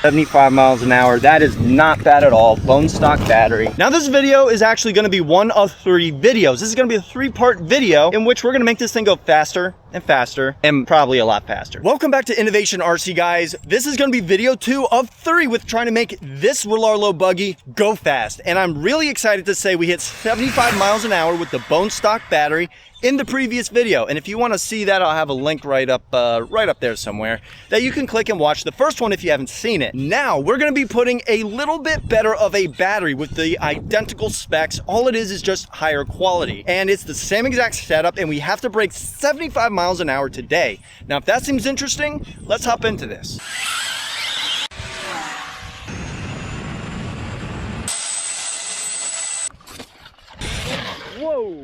75 miles an hour. That is not bad at all. Bone stock battery. Now this video is actually going to be one of 3 videos. This is going to be a 3-part video in which we're going to make this thing go faster and faster and probably a lot faster. Welcome back to Innovation RC, guys. This is going to be video 2 of 3 with trying to make this Rlaarlo buggy go fast. And I'm really excited to say we hit 75 miles an hour with the bone stock battery in the previous video. And if you want to see that, I'll have a link right up there somewhere that you can click and watch the first one if you haven't seen it. Now we're going to be putting a little bit better of a battery with the identical specs. All it is just higher quality, and it's the same exact setup, and we have to break 75 miles an hour today. Now if that seems interesting, let's hop into this. Whoa.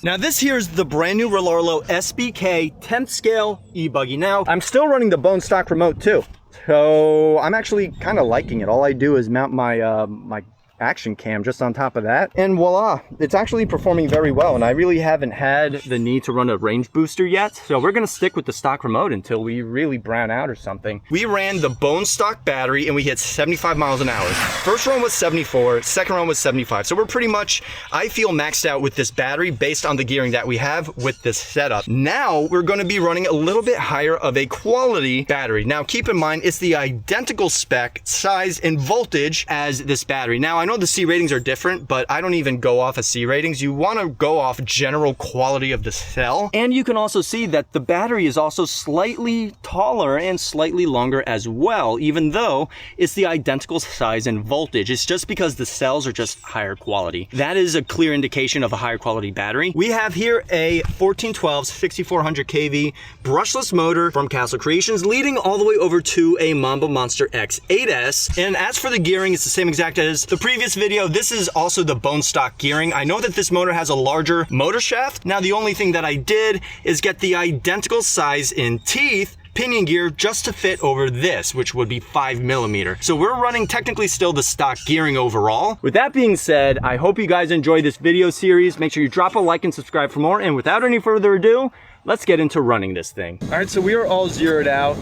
Now this here is the brand new Rlaarlo SBK 10th scale e-buggy. Now I'm still running the bone stock remote too, so I'm actually kind of liking it. All I do is mount my my action cam just on top of that, and voila, it's actually performing very well. And I really haven't had the need to run a range booster yet, so we're gonna stick with the stock remote until we really brown out or something. We ran the bone stock battery and we hit 75 miles an hour. First run was 74, second run was 75, so we're pretty much, I feel, maxed out with this battery based on the gearing that we have with this setup. Now we're going to be running a little bit higher of a quality battery. Now keep in mind, it's the identical spec, size, and voltage as this battery. Now I know the C ratings are different, but I don't even go off of C ratings. You want to go off general quality of the cell. And you can also see that the battery is also slightly taller and slightly longer as well, even though it's the identical size and voltage. It's just because the cells are just higher quality. That is a clear indication of a higher quality battery. We have here a 1412 6400 kV brushless motor from Castle Creations, leading all the way over to a Mamba Monster X8S. And as for the gearing, it's the same exact as the previous video. This is also the bone stock gearing. I know that this motor has a larger motor shaft. Now the only thing that I did is get the identical size in teeth pinion gear just to fit over this, which would be 5mm. So we're running technically still the stock gearing overall. With that being said, I hope you guys enjoyed this video series. Make sure you drop a like and subscribe for more. And without any further ado, let's get into running this thing. All right, so we are all zeroed out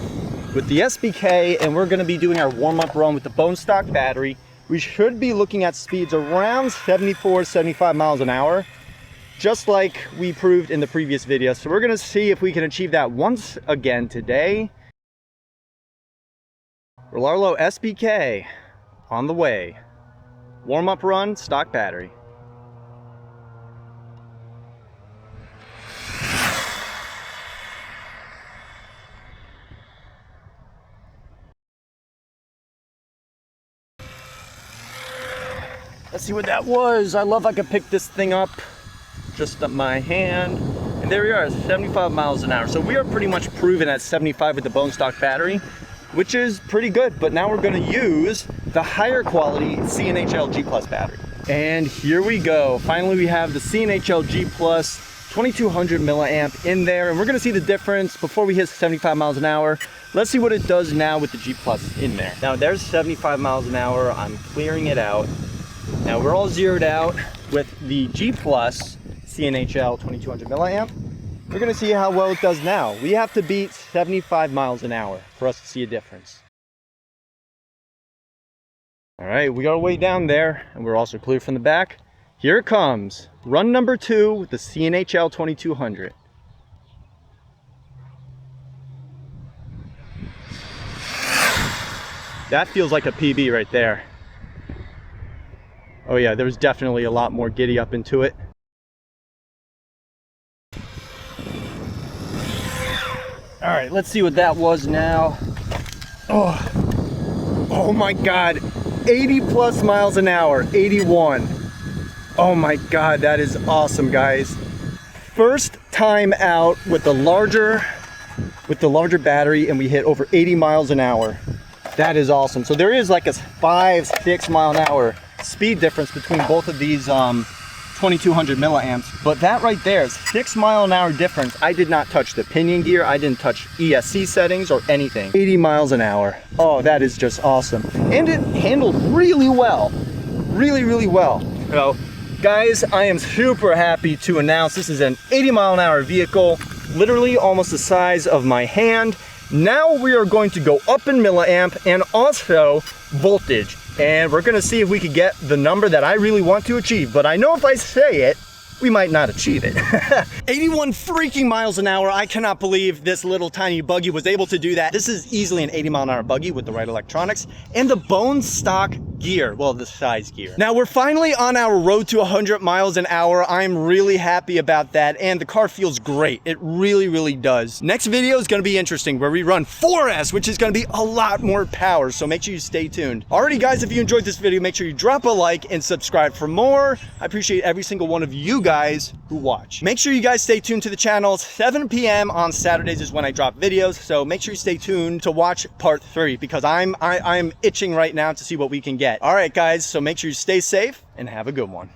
with the SBK, and we're gonna be doing our warm-up run with the bone stock battery. We should be looking at speeds around 74, 75 miles an hour, just like we proved in the previous video. So we're gonna see if we can achieve that once again today. Rlaarlo SBK on the way. Warm-up run, stock battery. Let's see what that was. I love I could pick this thing up just up my hand. And there we are, 75 miles an hour. So we are pretty much proven at 75 with the bone stock battery, which is pretty good. But now we're gonna use the higher quality CNHL G Plus battery. And here we go. Finally, we have the CNHL G Plus 2200 milliamp in there. And we're gonna see the difference before we hit 75 miles an hour. Let's see what it does now with the G Plus in there. Now there's 75 miles an hour. I'm clearing it out. Now we're all zeroed out with the G Plus CNHL 2200 milliamp. We're gonna see how well it does now. We have to beat 75 miles an hour for us to see a difference. All right, we got our way down there, and we're also clear from the back. Here it comes. Run number 2 with the CNHL 2200. That feels like a PB right there. Oh yeah, there's definitely a lot more giddy up into it. All right, let's see what that was now. Oh my God, 80 plus miles an hour, 81. Oh my God, that is awesome, guys. First time out with the larger battery, and we hit over 80 miles an hour. That is awesome. So there is like a 5-6 mile an hour speed difference between both of these 2200 milliamps, but that right there is 6 mile an hour difference. I did not touch the pinion gear, I didn't touch ESC settings or anything. 80 miles an hour. Oh, that is just awesome. And it handled really well, really well. So guys, I am super happy to announce this is an 80 mile an hour vehicle, literally almost the size of my hand. Now we are going to go up in milliamp and also voltage. And we're gonna see if we could get the number that I really want to achieve. But I know if I say it, we might not achieve it. 81 freaking miles an hour. I cannot believe this little tiny buggy was able to do that. This is easily an 80-mile-an-hour buggy with the right electronics and the bone stock gear. Well, the size gear. Now we're finally on our road to 100 miles an hour. I'm really happy about that. And the car feels great. It really, really does. Next video is going to be interesting where we run 4S, which is going to be a lot more power. So make sure you stay tuned. Alrighty guys, if you enjoyed this video, make sure you drop a like and subscribe for more. I appreciate every single one of you guys who watch. Make sure you guys stay tuned to the channel. 7 p.m. on Saturdays is when I drop videos. So make sure you stay tuned to watch part 3 because I'm itching right now to see what we can get. All right, guys, so make sure you stay safe and have a good one.